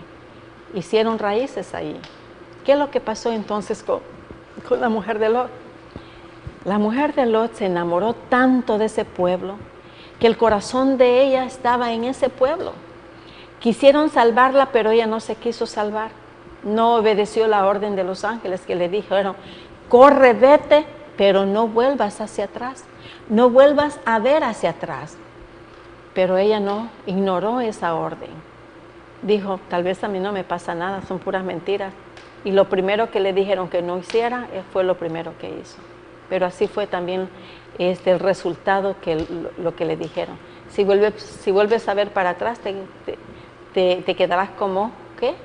Speaker 2: hicieron raíces ahí. ¿Qué es lo que pasó entonces con la mujer de Lot? La mujer de Lot se enamoró tanto de ese pueblo que el corazón de ella estaba en ese pueblo. Quisieron salvarla, pero ella no se quiso salvar. No obedeció la orden de los ángeles que le dijeron, corre, vete, pero no vuelvas hacia atrás. No vuelvas a ver hacia atrás. Pero ella no, ignoró esa orden. Dijo, tal vez a mí no me pasa nada, son puras mentiras. Y lo primero que le dijeron que no hiciera, fue lo primero que hizo. Pero así fue también el resultado que lo que le dijeron. Si vuelves a ver para atrás, te quedarás como, ¿qué?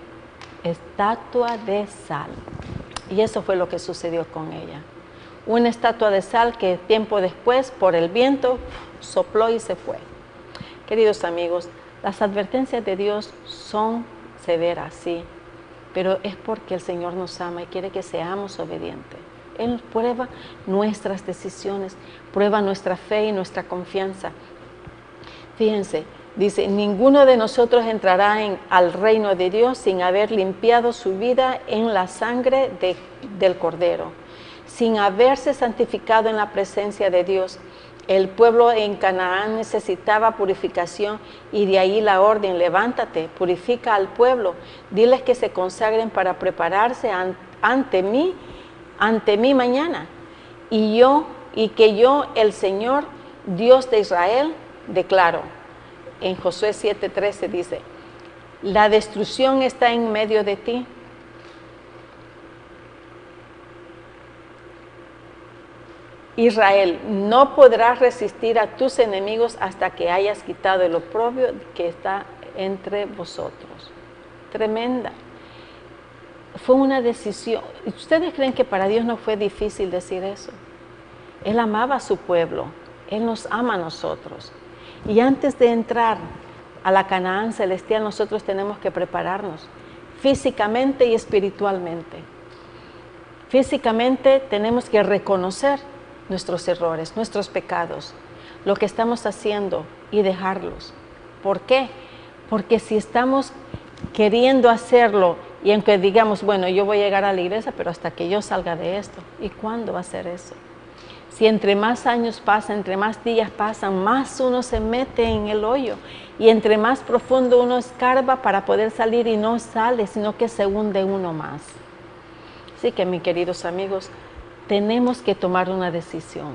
Speaker 2: Estatua de sal. Y eso fue lo que sucedió con ella. Una estatua de sal que tiempo después, por el viento, sopló y se fue. Queridos amigos, las advertencias de Dios son severas, sí, pero es porque el Señor nos ama y quiere que seamos obedientes. Él prueba nuestras decisiones, prueba nuestra fe y nuestra confianza. Fíjense, dice, ninguno de nosotros entrará al reino de Dios sin haber limpiado su vida en la sangre del Cordero, sin haberse santificado en la presencia de Dios. El pueblo en Canaán necesitaba purificación y de ahí la orden, levántate, purifica al pueblo, diles que se consagren para prepararse ante mí mañana. Y que yo, el Señor, Dios de Israel, declaro. En Josué 7:13 dice, la destrucción está en medio de ti. Israel, no podrás resistir a tus enemigos hasta que hayas quitado el oprobio que está entre vosotros. Tremenda. Fue una decisión. ¿Ustedes creen que para Dios no fue difícil decir eso? Él amaba a su pueblo. Él nos ama a nosotros. Y antes de entrar a la Canaán celestial, nosotros tenemos que prepararnos físicamente y espiritualmente. Físicamente tenemos que reconocer nuestros errores, nuestros pecados, lo que estamos haciendo y dejarlos. ¿Por qué? Porque si estamos queriendo hacerlo y aunque digamos, bueno, yo voy a llegar a la iglesia, pero hasta que yo salga de esto, ¿y cuándo va a ser eso? Si entre más años pasan, entre más días pasan, más uno se mete en el hoyo y entre más profundo uno escarba para poder salir y no sale, sino que se hunde uno más. Así que, mis queridos amigos, tenemos que tomar una decisión.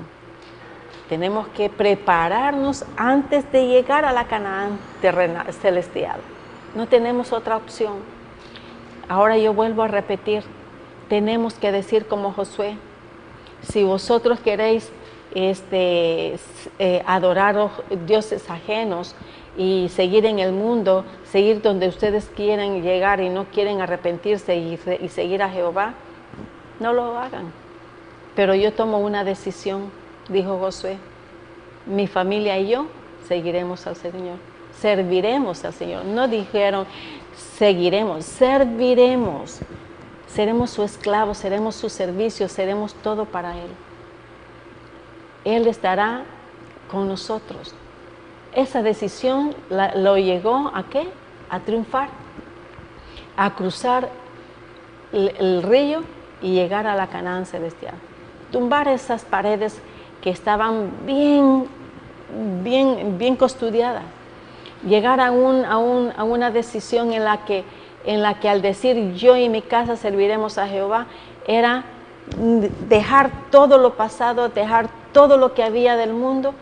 Speaker 2: Tenemos que prepararnos antes de llegar a la Canaán celestial. No tenemos otra opción. Ahora yo vuelvo a repetir, tenemos que decir como Josué, si vosotros queréis adorar dioses ajenos y seguir en el mundo, seguir donde ustedes quieren llegar y no quieren arrepentirse y seguir a Jehová, no lo hagan. Pero yo tomo una decisión, dijo Josué, mi familia y yo seguiremos al Señor, serviremos al Señor. No dijeron seguiremos, serviremos. Seremos su esclavo, seremos su servicio, seremos todo para Él. Él estará con nosotros. Esa decisión lo llegó ¿a qué? A triunfar, a cruzar el río y llegar a la Canaán celestial. Tumbar esas paredes que estaban bien custodiadas. Llegar a una decisión en la que al decir yo y mi casa serviremos a Jehová, era dejar todo lo pasado, dejar todo lo que había del mundo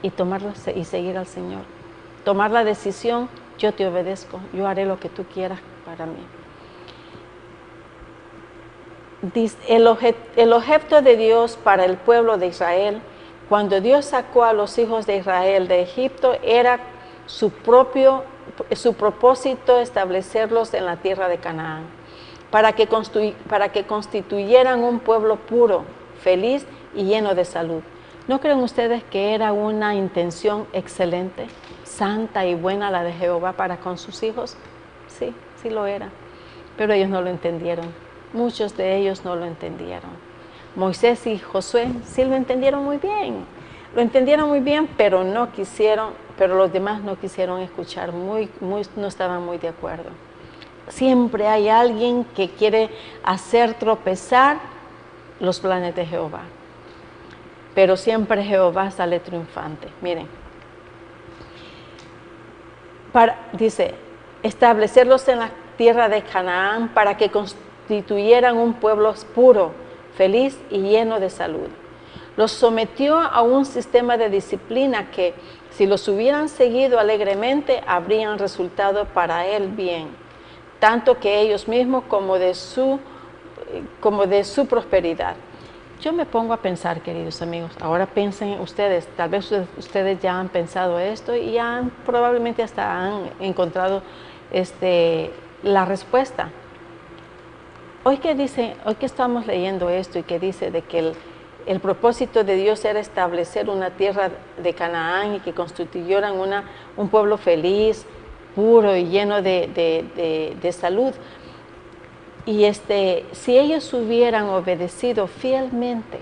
Speaker 2: y tomarlo y seguir al Señor. Tomar la decisión, yo te obedezco, yo haré lo que tú quieras para mí. El objeto de Dios para el pueblo de Israel, cuando Dios sacó a los hijos de Israel de Egipto, era su propósito establecerlos en la tierra de Canaán, para que constituyeran un pueblo puro, feliz y lleno de salud. ¿No creen ustedes que era una intención excelente, santa y buena la de Jehová para con sus hijos? Sí, sí lo era, pero ellos no lo entendieron. Muchos de ellos no lo entendieron. Moisés y Josué sí lo entendieron muy bien. Lo entendieron muy bien, pero no quisieron, pero los demás no quisieron escuchar, no estaban muy de acuerdo. Siempre hay alguien que quiere hacer tropezar los planes de Jehová. Pero siempre Jehová sale triunfante. Miren. Dice, establecerlos en la tierra de Canaán para que constituyeran un pueblo puro, feliz y lleno de salud. Los sometió a un sistema de disciplina que, si los hubieran seguido alegremente, habrían resultado para él bien, tanto que ellos mismos como de su prosperidad. Yo me pongo a pensar, queridos amigos, ahora piensen ustedes, tal vez ustedes ya han pensado esto y probablemente hasta han encontrado la respuesta. Hoy que estamos leyendo esto y que dice de que el propósito de Dios era establecer una tierra de Canaán y que constituyeran un pueblo feliz, puro y lleno de salud. Y si ellos hubieran obedecido fielmente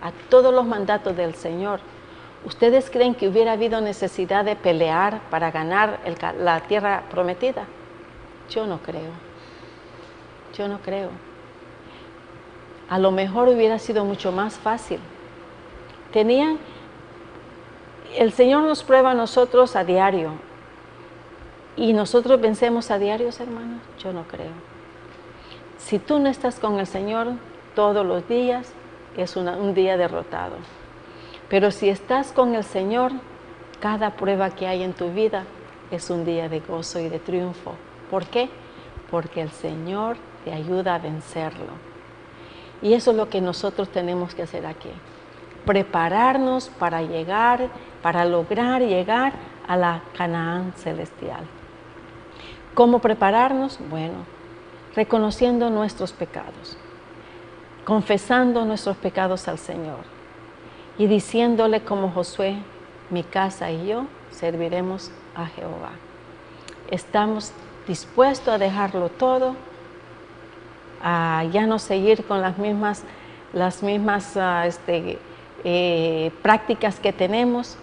Speaker 2: a todos los mandatos del Señor, ¿ustedes creen que hubiera habido necesidad de pelear para ganar la tierra prometida? Yo no creo. Yo no creo. A lo mejor hubiera sido mucho más fácil. El Señor nos prueba a nosotros a diario. ¿Y nosotros vencemos a diario, hermanos? Yo no creo. Si tú no estás con el Señor todos los días, es un día derrotado. Pero si estás con el Señor, cada prueba que hay en tu vida es un día de gozo y de triunfo. ¿Por qué? Porque el Señor te ayuda a vencerlo. Y eso es lo que nosotros tenemos que hacer aquí. Prepararnos para lograr llegar a la Canaán celestial. ¿Cómo prepararnos? Bueno, reconociendo nuestros pecados, confesando nuestros pecados al Señor y diciéndole como Josué, mi casa y yo serviremos a Jehová. Estamos dispuestos a dejarlo todo, a ya no seguir con las mismas prácticas que tenemos.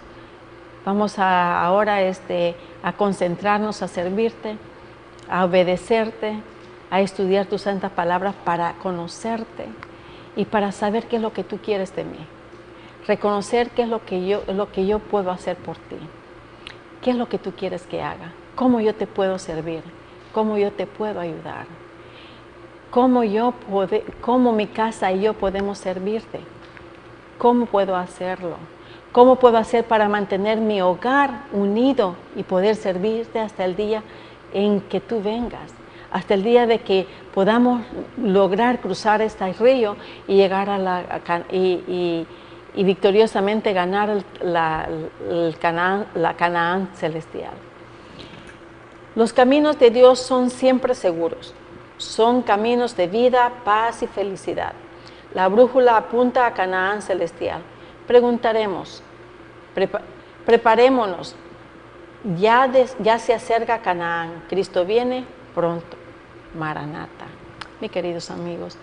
Speaker 2: Vamos ahora a concentrarnos, a servirte, a obedecerte, a estudiar tus santas palabras para conocerte y para saber qué es lo que tú quieres de mí. Reconocer qué es lo que yo puedo hacer por ti. ¿Qué es lo que tú quieres que haga? ¿Cómo yo te puedo servir? ¿Cómo yo te puedo ayudar? ¿Cómo mi casa y yo podemos servirte? ¿Cómo puedo hacerlo? ¿Cómo puedo hacer para mantener mi hogar unido y poder servirte hasta el día en que tú vengas? Hasta el día de que podamos lograr cruzar este río y llegar y victoriosamente ganar la Canaán celestial. Los caminos de Dios son siempre seguros. Son caminos de vida, paz y felicidad. La brújula apunta a Canaán celestial. Preguntaremos, preparémonos. Ya se acerca Canaán. Cristo viene pronto. Maranata. Mis queridos amigos,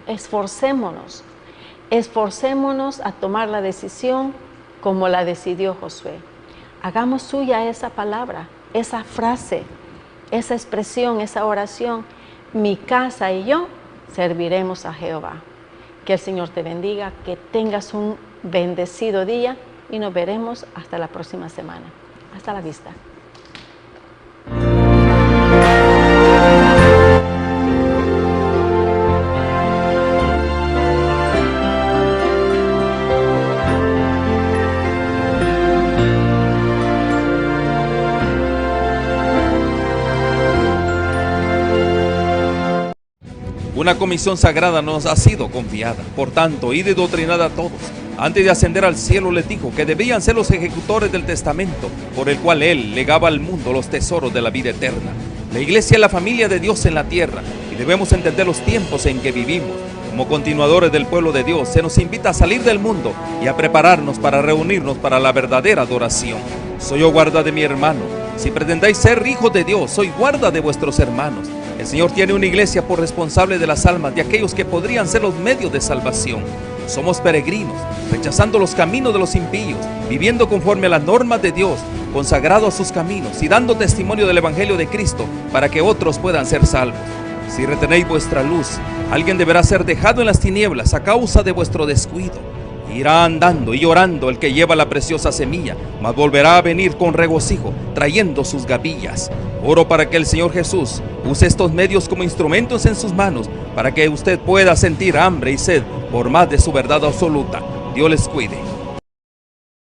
Speaker 2: esforcémonos a tomar la decisión como la decidió Josué. Hagamos suya esa palabra, esa frase, esa expresión, esa oración. Mi casa y yo serviremos a Jehová. Que el Señor te bendiga, que tengas un bendecido día y nos veremos hasta la próxima semana. Hasta la vista.
Speaker 1: Una comisión sagrada nos ha sido confiada. Por tanto, id y doctrinad a todos. Antes de ascender al cielo les dijo que debían ser los ejecutores del testamento por el cual Él legaba al mundo los tesoros de la vida eterna. La iglesia es la familia de Dios en la tierra y debemos entender los tiempos en que vivimos. Como continuadores del pueblo de Dios, se nos invita a salir del mundo y a prepararnos para reunirnos para la verdadera adoración. Soy yo guarda de mi hermano. Si pretendáis ser hijos de Dios, soy guarda de vuestros hermanos. El Señor tiene una iglesia por responsable de las almas de aquellos que podrían ser los medios de salvación. Somos peregrinos, rechazando los caminos de los impíos, viviendo conforme a las normas de Dios, consagrados a sus caminos y dando testimonio del Evangelio de Cristo para que otros puedan ser salvos. Si retenéis vuestra luz, alguien deberá ser dejado en las tinieblas a causa de vuestro descuido. Irá andando y llorando el que lleva la preciosa semilla, mas volverá a venir con regocijo, trayendo sus gavillas. Oro para que el Señor Jesús use estos medios como instrumentos en sus manos, para que usted pueda sentir hambre y sed por más de su verdad absoluta. Dios les cuide.